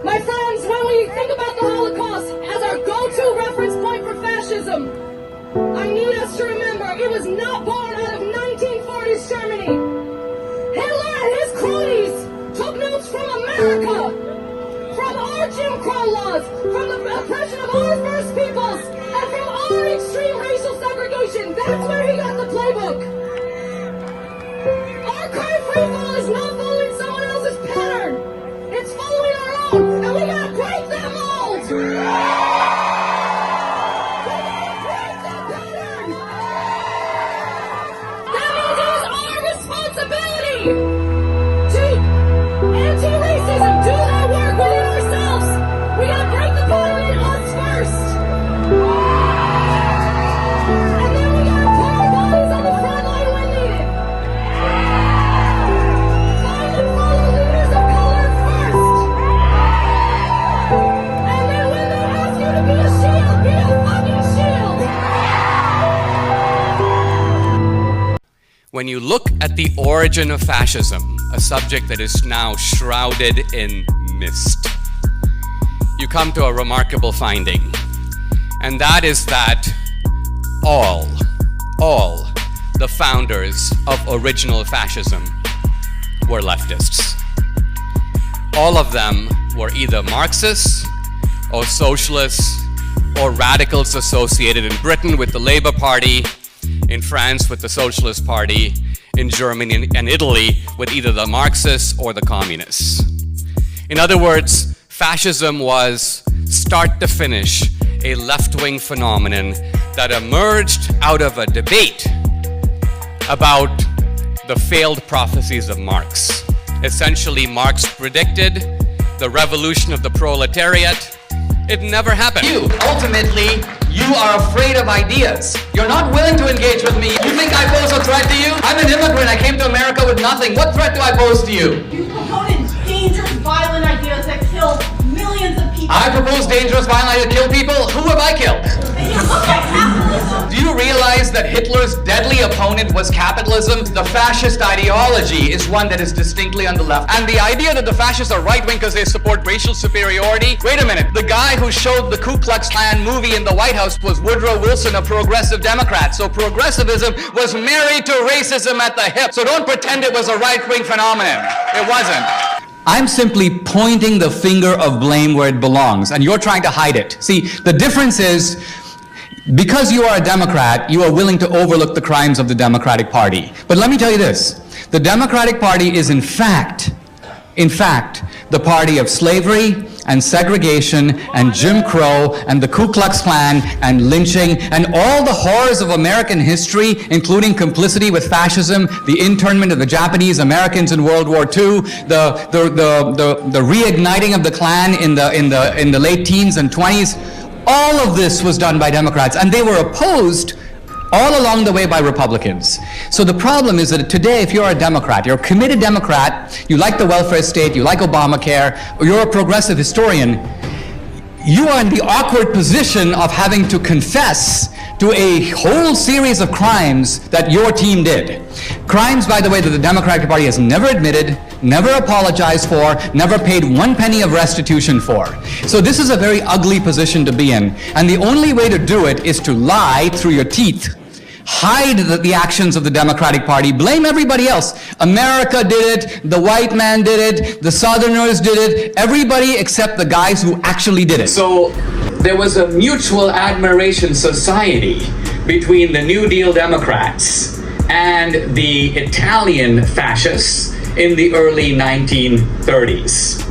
My friends, when we think about the Holocaust as our go-to reference point for fascism, I need us to remember it was not born out of 1940s Germany. Hitler and his cronies took notes from America, from our Jim Crow laws, from the oppression of our First Peoples, and from our extreme racial segregation. That's where he got the playbook. Our current free fall is not following someone else's pattern. It's following our own, and we gotta break that mold. We gotta break that pattern. That means it is our responsibility to anti-racism, do that work within ourselves. We gotta break the pattern in us first. And then we gotta put our bodies on the front line when needed. Find and follow leaders of color first. And then when they ask you to be a shield, be a fucking shield. When you look at the origin of fascism, a subject that is now shrouded in mist, you come to a remarkable finding, and that is that all the founders of original fascism were leftists. All of them were either Marxists or socialists or radicals associated in Britain with the Labour Party, in France with the Socialist Party, in Germany and Italy with either the Marxists or the Communists. In other words, fascism was, start to finish, a left-wing phenomenon that emerged out of a debate about the failed prophecies of Marx. Essentially, Marx predicted the revolution of the proletariat. It never happened. Ultimately, you are afraid of ideas. You're not willing to engage with me. You think I pose a threat to you? I'm an immigrant. I came to America with nothing. What threat do I pose to you? You promoted dangerous, violent ideas that kill millions of people. I propose dangerous, violent ideas to kill people? Who have I killed? And you look at capitalism. Do you realize that Hitler's deadly opponent was capitalism? The fascist ideology is one that is distinctly on the left. And the idea that the fascists are right-wing because they support racial superiority? Wait a minute. The guy who showed the Ku Klux Klan movie in the White House was Woodrow Wilson, a progressive Democrat. So progressivism was married to racism at the hip. So don't pretend it was a right-wing phenomenon. It wasn't. I'm simply pointing the finger of blame where it belongs, and you're trying to hide it. See, the difference is, because you are a Democrat, you are willing to overlook the crimes of the Democratic Party. But let me tell you this, the Democratic Party is in fact, the party of slavery and segregation and Jim Crow and the Ku Klux Klan and lynching and all the horrors of American history, including complicity with fascism, the internment of the Japanese Americans in World War II, the reigniting of the Klan in the late teens and 20s. All of this was done by Democrats, and they were opposed all along the way by Republicans. So the problem is that today, if you're a Democrat, you're a committed Democrat, you like the welfare state, you like Obamacare, or you're a progressive historian, you are in the awkward position of having to confess to a whole series of crimes that your team did. Crimes, by the way, that the Democratic Party has never admitted, never apologized for, never paid one penny of restitution for. So this is a very ugly position to be in. And the only way to do it is to lie through your teeth. Hide the actions of the Democratic Party. Blame everybody else. America did it, the white man did it, the Southerners did it, everybody except the guys who actually did it. So there was a mutual admiration society between the New Deal Democrats and the Italian fascists in the early 1930s.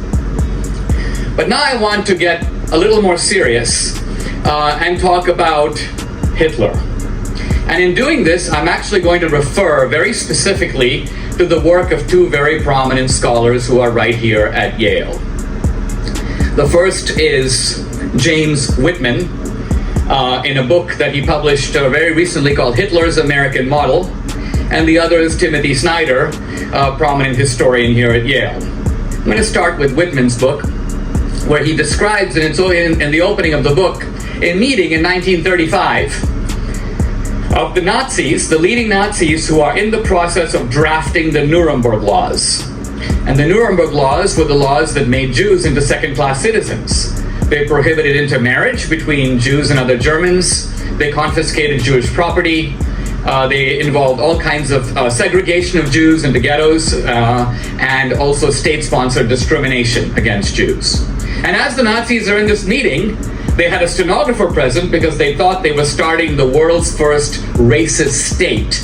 But now I want to get a little more serious and talk about Hitler. And in doing this, I'm actually going to refer very specifically to the work of two very prominent scholars who are right here at Yale. The first is James Whitman, in a book that he published very recently called Hitler's American Model, and the other is Timothy Snyder, a prominent historian here at Yale. I'm going to start with Whitman's book, where he describes, in the opening of the book, a meeting in 1935 of the Nazis, the leading Nazis who are in the process of drafting the Nuremberg laws. And the Nuremberg laws were the laws that made Jews into second-class citizens. They prohibited intermarriage between Jews and other Germans. They confiscated Jewish property. They involved all kinds of segregation of Jews into ghettos and also state-sponsored discrimination against Jews. And as the Nazis are in this meeting, they had a stenographer present because they thought they were starting the world's first racist state.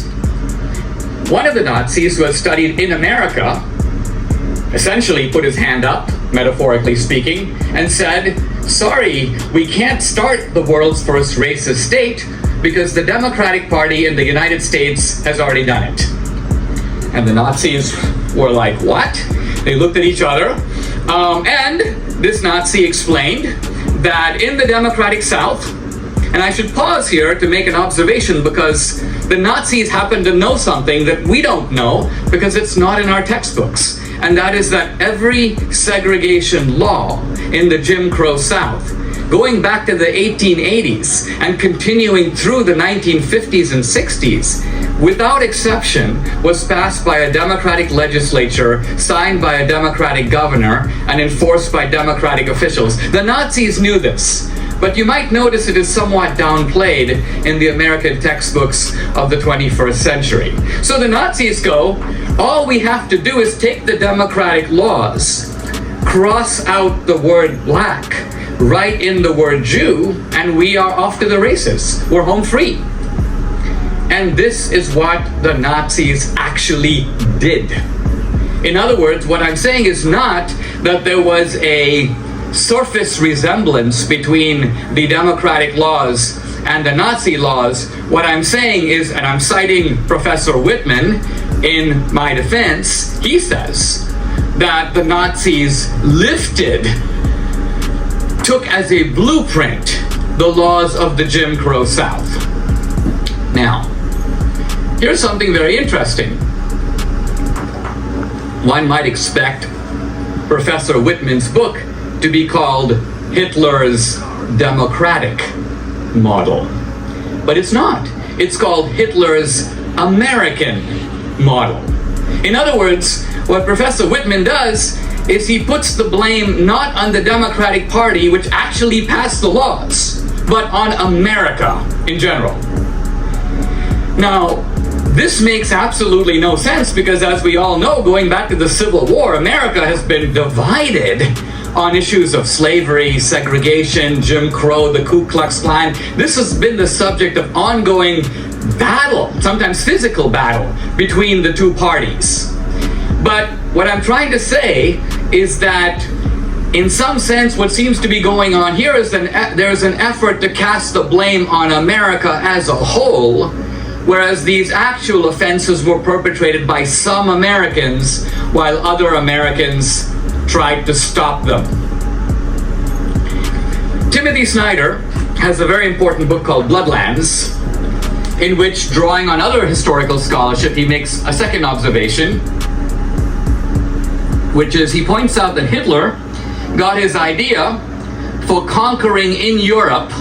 One of the Nazis who had studied in America essentially put his hand up, metaphorically speaking, and said, sorry, we can't start the world's first racist state because the Democratic Party in the United States has already done it. And the Nazis were like, what? They looked at each other, and this Nazi explained that in the democratic South, and I should pause here to make an observation because the Nazis happen to know something that we don't know because it's not in our textbooks. And that is that every segregation law in the Jim Crow South, going back to the 1880s and continuing through the 1950s and 60s, without exception, was passed by a Democratic legislature, signed by a Democratic governor, and enforced by Democratic officials. The Nazis knew this, but you might notice it is somewhat downplayed in the American textbooks of the 21st century. So the Nazis go, all we have to do is take the democratic laws, cross out the word black, write in the word Jew, and we are off to the races. We're home free. And this is what the Nazis actually did. In other words, what I'm saying is not that there was a surface resemblance between the democratic laws and the Nazi laws. What I'm saying is, and I'm citing Professor Whitman in my defense, he says that the Nazis took as a blueprint the laws of the Jim Crow South. Now, here's something very interesting. One might expect Professor Whitman's book to be called Hitler's Democratic Model. But it's not. It's called Hitler's American Model. In other words, what Professor Whitman does is he puts the blame not on the Democratic Party, which actually passed the laws, but on America in general. Now, this makes absolutely no sense because, as we all know, going back to the Civil War, America has been divided on issues of slavery, segregation, Jim Crow, the Ku Klux Klan. This has been the subject of ongoing battle, sometimes physical battle, between the two parties. But what I'm trying to say is that, in some sense, what seems to be going on here is there's an effort to cast the blame on America as a whole, whereas these actual offenses were perpetrated by some Americans while other Americans tried to stop them. Timothy Snyder has a very important book called Bloodlands, in which, drawing on other historical scholarship, he makes a second observation, which is he points out that Hitler got his idea for conquering in Europe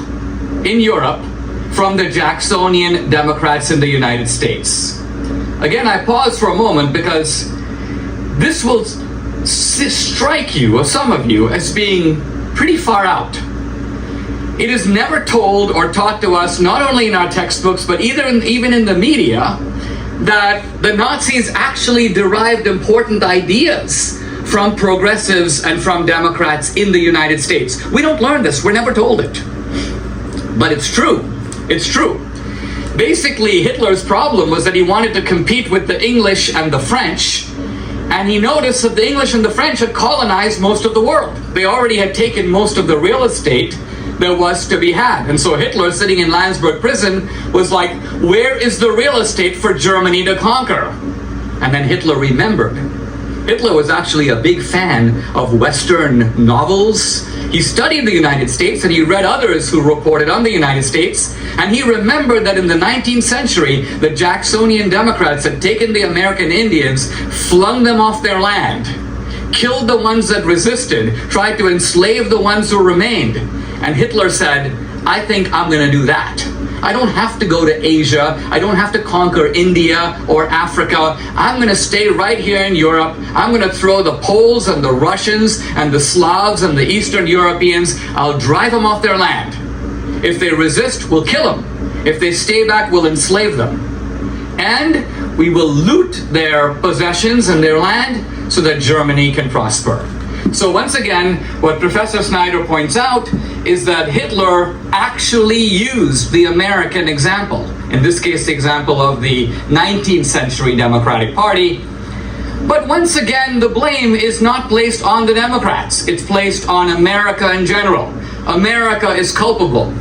from the Jacksonian Democrats in the United States. Again, I pause for a moment because this will strike you, or some of you, as being pretty far out. It is never told or taught to us, not only in our textbooks, but even in the media, that the Nazis actually derived important ideas from progressives and from Democrats in the United States. We don't learn this. We're never told it. But it's true. It's true. Basically, Hitler's problem was that he wanted to compete with the English and the French, and he noticed that the English and the French had colonized most of the world. They already had taken most of the real estate there was to be had. And so Hitler, sitting in Landsberg prison, was like, where is the real estate for Germany to conquer? And then Hitler remembered. Hitler was actually a big fan of Western novels. He studied the United States and he read others who reported on the United States, and he remembered that in the 19th century, the Jacksonian Democrats had taken the American Indians, flung them off their land, killed the ones that resisted, tried to enslave the ones who remained. And Hitler said, I think I'm going to do that. I don't have to go to Asia. I don't have to conquer India or Africa. I'm going to stay right here in Europe. I'm going to throw the Poles and the Russians and the Slavs and the Eastern Europeans. I'll drive them off their land. If they resist, we'll kill them. If they stay back, we'll enslave them. And we will loot their possessions and their land so that Germany can prosper. So once again, what Professor Snyder points out is that Hitler actually used the American example, in this case the example of the 19th century Democratic Party. But once again, the blame is not placed on the Democrats. It's placed on America in general. America is culpable.